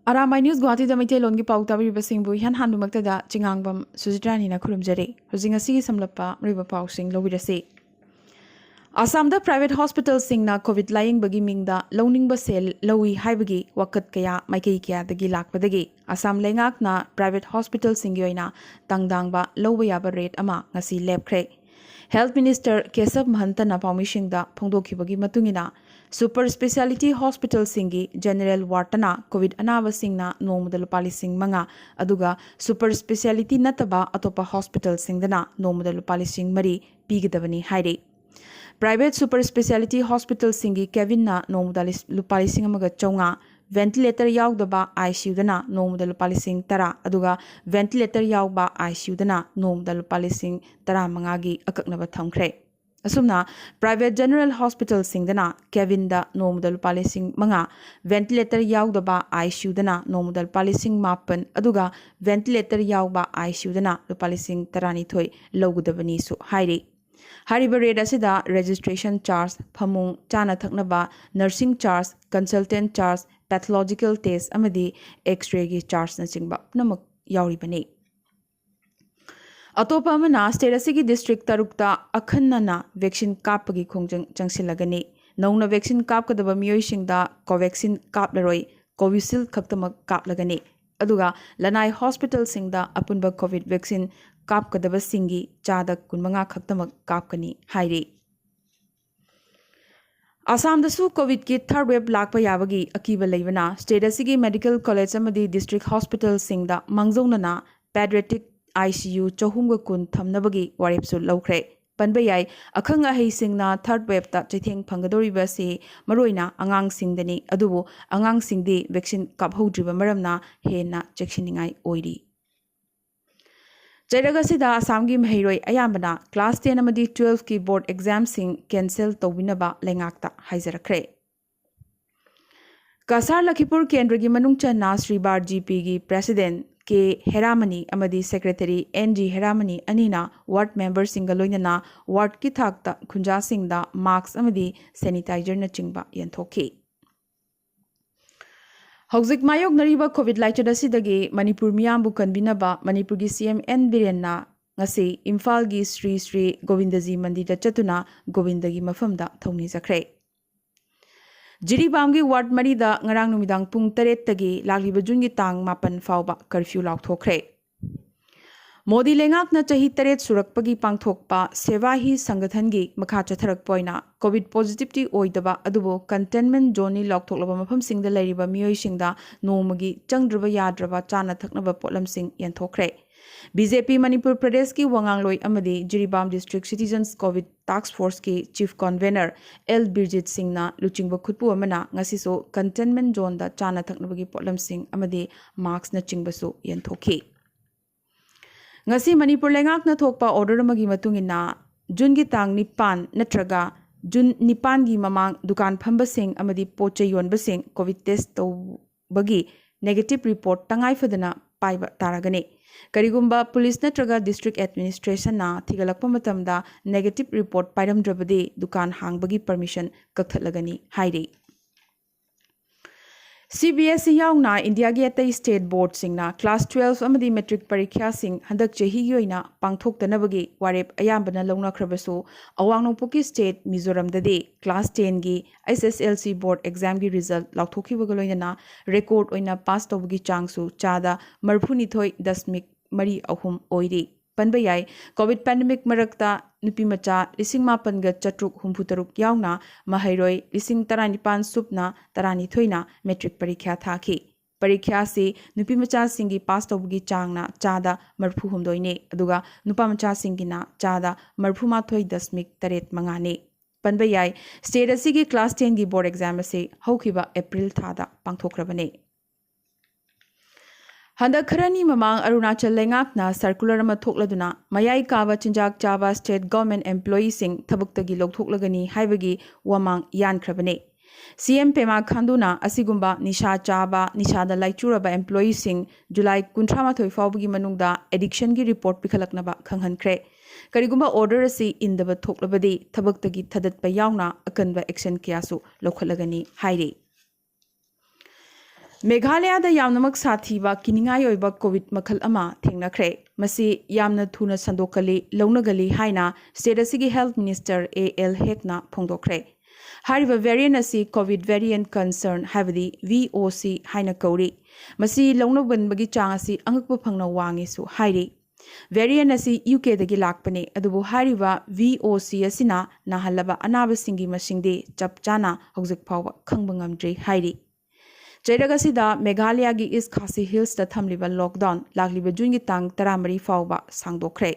Arambai News Guwahati da Maitai Lon gi pau tabiri basingbu han handumakta da chingangbam Sujitrani na khurumjari hojing asigi samlappa mriba pau sing lobirasi Assam da private hospital sing na covid lying bagi mingda loning ba sel lowi haibagi wakat kaya maikai kya dagi lakpadagi Assam lengak na private hospital sing yoina tangdang ba lowa yaba rate ama ngasi lepkhre Health Minister Kesab Mahanta na permission da phongdokhibagi matungina Super Speciality Hospital singi General Wartana COVID anaba singna nomudal pali sing manga aduga Super Speciality nataba atopa hospital singdana nomudal pali sing mari pigidabani haire Private Super Speciality Hospital singi Kevin na nomudal lupali sing amaga chonga ventilator yaudaba ICU dana nomudal pali sing tara aduga ventilator yauba ICU dana nomudal pali sing tara mangagi akaknaba thamkhre Asumna private general hospital singdana Kevin da nomudal palising manga ventilator yaudaba ICU dana nomudal palising mapan aduga ventilator yauba ICU dana palising tarani thoi logudabani su hairi hariba rate asida registration charge phamung chana thaknaba nursing charge consultant charge pathological test amadi x-ray gi charge na chingba namak yauribani Atopa amana state asigi district tarukta akhanna vaccine kapagi khongjang changsilagani nauna vaccine kapkadaba miyoi singda covaxin kaplaroi covishield khaktamak kaplagani aduga lanai hospital singda apunba covid vaccine kapkadaba singi chada kunmanga khaktamak kapkani hairi Assam dasu covid ki third wave lakpa yabagi akiba leibana state asigi medical college amadi district hospital singda mangjonana pediatric ICU chahumga kun thamnabagi warepsu lawkhre panbayai akhang ahei singna third wave ta chaitheng phangadoriba se maroina angang singdani adubu angang singdi vaccine kaphodriba maramna hena chekshiningai oiri Jairaga sida Assam gi mahairoi ayambana class 10 amadi 12 ki board exam sing cancel tawinaba lengakta haijarakre Kasar Lakhipur Kendra gi manung channa Sri Bar GP gi president K. Heramani amadi secretary N.G. Heramani anina ward member singaloinana ward ki thakta khunja singda marks amadi sanitizer na chingba yanthokhi Hauzik mayok nariba covid laitchada sidagi Manipur miyambu kanbinaba Manipur gi CM N Birenna ngasi Imphal gi Sri Govindaji mandida chatuna Govindagi mafamda thongni jakre Jiribamgi ward marida ngarang numidang pung 8 tagi lagliba jun gi tang 8 fawba curfew laukthokre Modi lengak na chahi 8 surakpagi pangthokpa seva hi sangathan gi makha chatharak poina covid positivity oidaba adubo containment zone ni laukthokloba mafam singda leiriba miyoi singda nomagi changdrba yadraba chana thaknaba potlam sing yanthokre BJP Manipur Pradesh ki Wangangloi amadi Jiribam District Citizens COVID Task Force ki Chief Convener L Birjit Singh na luchingba khutpu amana ngasiso containment zone da chana thaknabagi potlam sing amadi marks na chingbasu yanthokhi ngasi Manipur lengak na thokpa order amagi matungina Jun gi tang nipan natraga Jun nipan gi mamang dukan phamba sing amadi poche yonba sing COVID test to bagi negative report tangai fadana paiba taragani Karigumba police natraga district administration na thigalakpa matamda negative report pairamdrabadi dukan hangbagi permission kakthatlagani hairi CBSE yaungna India gi atai state board singna class 12 amadi metric parikya sing handak chehi yoina pangthoktanabagi warep ayambana launakhrabsu awangnopuki state Mizoram dadi class 10 gi SSLC board exam gi result lauthokibagaloina record oina pass tobagi changsu chada marphunithoi dasmik mari ahum oiri panbayai covid pandemic marakta nupi macha lising mapan ga chatruk humputaruk yauna mahairoi lising taranipan supna tarani thoina metric parikya thaki parikya si nupi macha singi pass tobgi changna chada marphu humdoine aduga nupa macha singina chada marphuma thoi dasmik taret mangane panbayai state asigi class 10 gi board exam ase haukiba April thada pangthokrabane Handa kharani mamang Arunachal lengakna circular ama thokladuna mayai kawa chinjak chaba state government employee sing thabuktagi lokhthoklagani haibagi wamang yankhrabane CM Pema Khanduna asigumba nisha chaba nishada laichuraba employee sing July 18 fawbagi manungda addiction gi report pikhalaknaba khanghankhre karigumba order asi indaba thoklabadi thabuktagi thadatpa yauna akanba action kyasu lokhalagani hairi Meghalaya da yamnamak sathiba kiningai oiba COVID makhal ama thengnakre masi yamna thuna sandokali launagali haina state asigi health minister AL Hekna phongdokre hariba variant asi COVID variant concern habdi VOC haina kauri masi launaban bagi chang asi angakpa phangna wangi su hairi variant asi UK dagi lakpane adubu hariba VOC asina nahalaba anaba singi masingde chap chana hojik phawa khangba ngamdre hairi Jairagasida Meghalaya gi East Khasi Hills da thamliba lockdown lagliba June gi tang 13 fawba sangdokre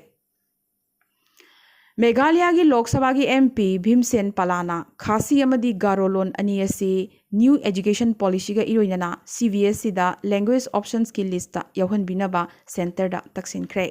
Meghalaya gi Lok Sabha gi MP Bhimsen Palana Khasi amadi Garolon ani asi new education policy ga iroinana CVSE da language options ki list ta yawhan binaba center da taksinkre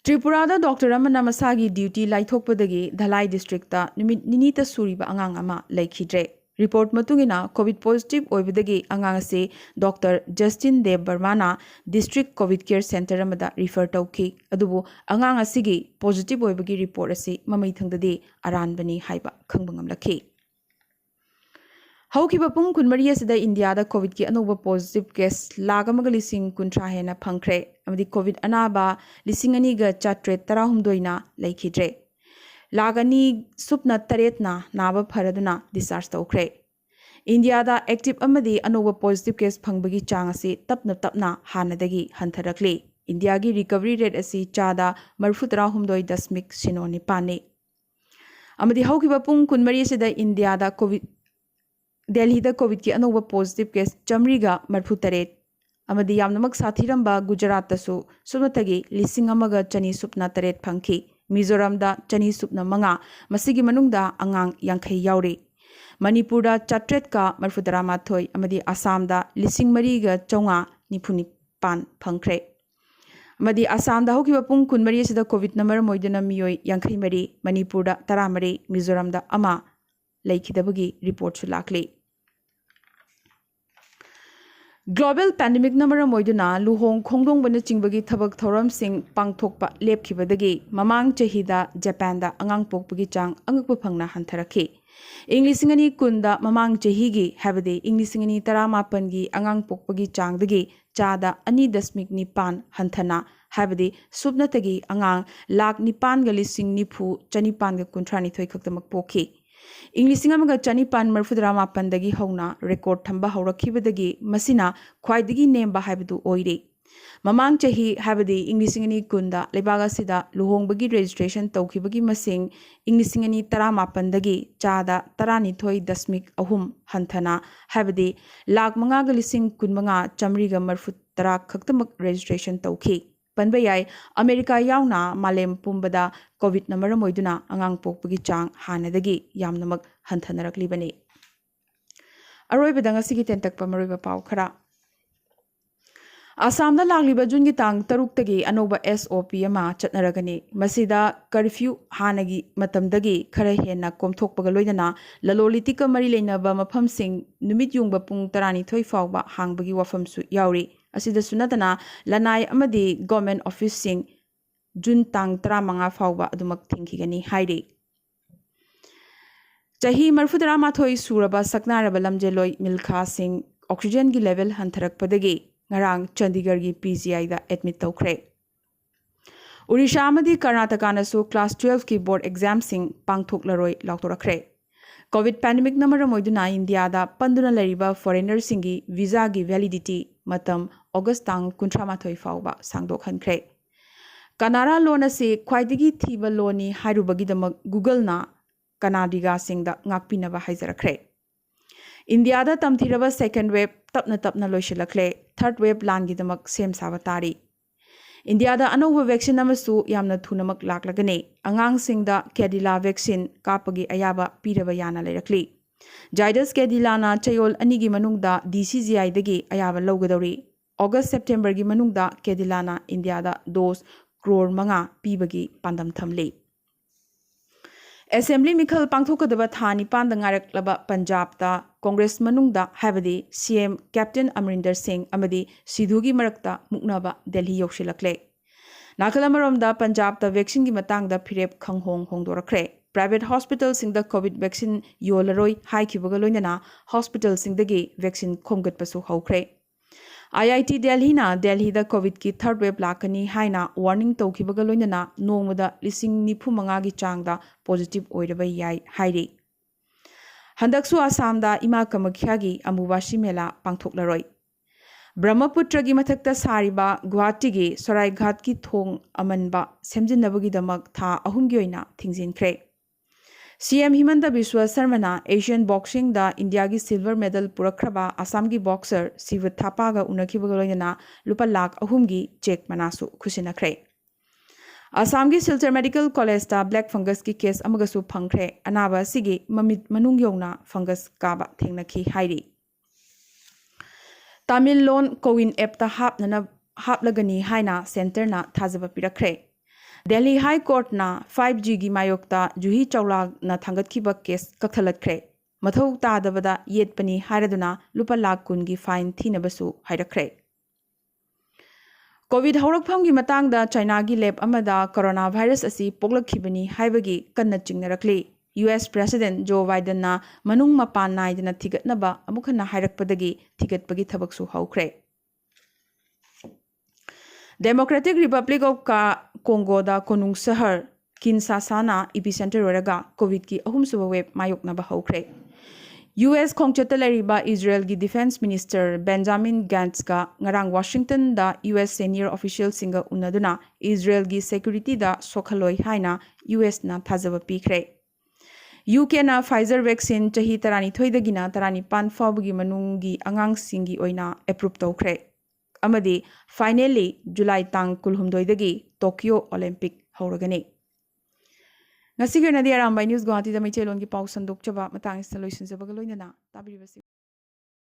Tripura da Dr. Amana Masagi duty laithokpadagi Dhalai district ta numit ninita suriba angang ama laikhidre Report matungina COVID positive oibadagi angang ase Dr. Justin Dev Barmana District COVID Care Center amada refer tauki adubu angang asigi positive oibagi report ase mamai thangdadi aranbani haiba khangbangam lakhi Haukiba pung kunmari asida India da COVID ki anoba positive case lagamaga lising kuntra hena phangkhre amadi COVID anaba lising ani ga chatre tarahumdoina laikhidre Lagani supna taretna naba pharaduna discharge tawkre India da active amadi anoba positive case phangbagi chang ase tapna hanadagi hantharakle India gi recovery rate ase chada marfutara humdoi dasmik sinoni pane amadi haukiba pung kunmari se da India da COVID Delhi da COVID ki anoba positive case chamriga marfutaret amadi yamnamak sathiramba Gujarat tasu sunatagi lising amaga chani supna taret phangki Mizoram da chani supna manga masigi manungda angang yangkhai yauri Manipur da chatret ka marfudara mathoi amadi Assam da lising mariga chonga nipuni pan phangkhre amadi Assam da hokiba pung kunmari sida COVID number moidana miyoi yangkhai mari Manipur da taramari Mizoram da ama laikhidabagi report su lakli Global pandemic number moiduna luhong khongdong bana chingbagi thabak thoram sing pangthokpa lepkhibadagi mamang chahida Japan da angang pokpagi chang angakpa phangna hantharakhi English ngani kunda mamang chahigi habade English ngani 18 gi angang pokpagi changdagi chada 2.9 hanthana habade subnatagi angang lakh 9 ga lising nifu chanipan ga kuntrani thoi khaktamak pokhi English ngamaga chanipan marfudra mapandagi hona record thamba haurakibadagi masina khwaidagi nemba haibadu oire mamang chahi habadi English ngani kunda lebaga sida luhongbagi registration tawkhibagi masing English ngani 18 dagi chada 12.3 hanthana habadi lakh manga ga lising kunmanga chamriga marfutara khaktamak registration tawkhi Panbayai America yauna malem pumbada COVID number moiduna angang pokpagi chang hanadagi yamnamak hanthanarakli bani Aroi bedanga sigi tentak pamaroiba pau khara Assam da lagliba June gi tang taruk tagi anoba SOP ama chatnaragani masida curfew hanagi matamdagi khara henna komthokpaga loidana lalolitika mari leinaba mafam sing numit yungba pung 12 fawba hangbagi wafam su yauri asida sunatana lanai amadi government office sing June tang 15 fawba adumak thingkigani hairi Chahi marfudara mathoi suraba saknaraba lamjeloi milkha sing oxygen gi level hantharak padagi ngarang Chandigarh gi PGI da admit tawkhre Odisha amadi Karnataka na su class 12 ki board exam sing pangthoklaroi lautorakhre COVID pandemic number moiduna India da panduna lariba foreigner singi visa gi validity matam August tang 18 fawba sangdok hankre Kanara loan ase khwaidagi thiba loni hairubagi damak Google na Kanadiga singda ngakpinaba haizarakre India da tamthiraba second wave tapna loisilakle third wave langi damak sem sabatari India da anoba vaccine amasu yamna thunamak laklagane angang singda Cadila vaccine kapagi ayaba piraba yana leirakli Zydus Cadila na chayol anigi manungda DCGI dagi ayaba lawgadori August September gi manungda Cadila na India da dose crore manga pibagi pandam thamle Assembly Mikhal Pangthokadaba Thani Pandangarak Laba Punjab da Congress Manungda Habadi CM Captain Amrinder Singh Amadi Sidhugi Marakta Muknaba Delhi Yoshilakle Nakalamaramda Punjab da vaccine gi matang da phirep khanghong hongdorakre private hospitalsingda COVID vaccine yolaroi haikibaga loinana hospitalsingdagi vaccine khomgatpasu haukhre. IIT Delhi na Delhi da COVID ki third wave lakani haina warning tawkibaga loinana nongmada lising nifumanga gi changda positive oiraba yai hairi. Handaksu Assam da Ima Kamakhya gi Ambubasi Mela pangthoklaroi. Brahmaputra gi mathakta sariba Guwahati gi Saraighat ki thong amanba semjinabagi damak tha ahum gi oina thingjinkre. CM Himanta Biswa Sarmana Asian Boxing da India gi silver medal purakraba Assam gi boxer Siva Thapa ga unakibaga loinana lupa lakh ahum gi check manasu khusinakre. Assam gi Silchar Medical College da black fungus ki case amagasu phangkhre anaba sigi mamit manung yongna fungus kaba thengnakhi hairi. Tamil Lon Kowin app ta haplagani haina center na thajaba pirakre. Delhi High Court na 5G gi mayokta Juhi Chawla na thangatkhiba case kakthalatkre. Mathau tadabada yetpani hairaduna lupa lakh kun gi fine thinabasu hairakre. COVID haurakpham gi matangda China gi lab amada coronavirus asi poklakhibani haibagi kanna chingnarakli. US President Joe Biden na manung mapan naidana thigatnaba amukhana hairakpadagi thigatpagi thabaksu haukre. Democratic Republic of Congo da Konung Sahar Kinshasa na epicenter oraga COVID ki ahumsuba wave mayoknaba haukre. US Khongchatalariba Israel gi Defense Minister Benjamin Gantz ka ngarang Washington da US senior official singa unaduna Israel gi security da sokhaloi haina US na thajaba pikre. UK na Pfizer vaccine chahi tarani thoidagina tarani pan fawgi manungi angang singi oina approve tawkhre. Amadi finally July tang kulhumdoidagi Tokyo Olympic hauragani. Ngasi Arambai News Guwahati da Maiche Lon gi pau sandok chaba matang isa loisin sabaga loinana tabiribasi.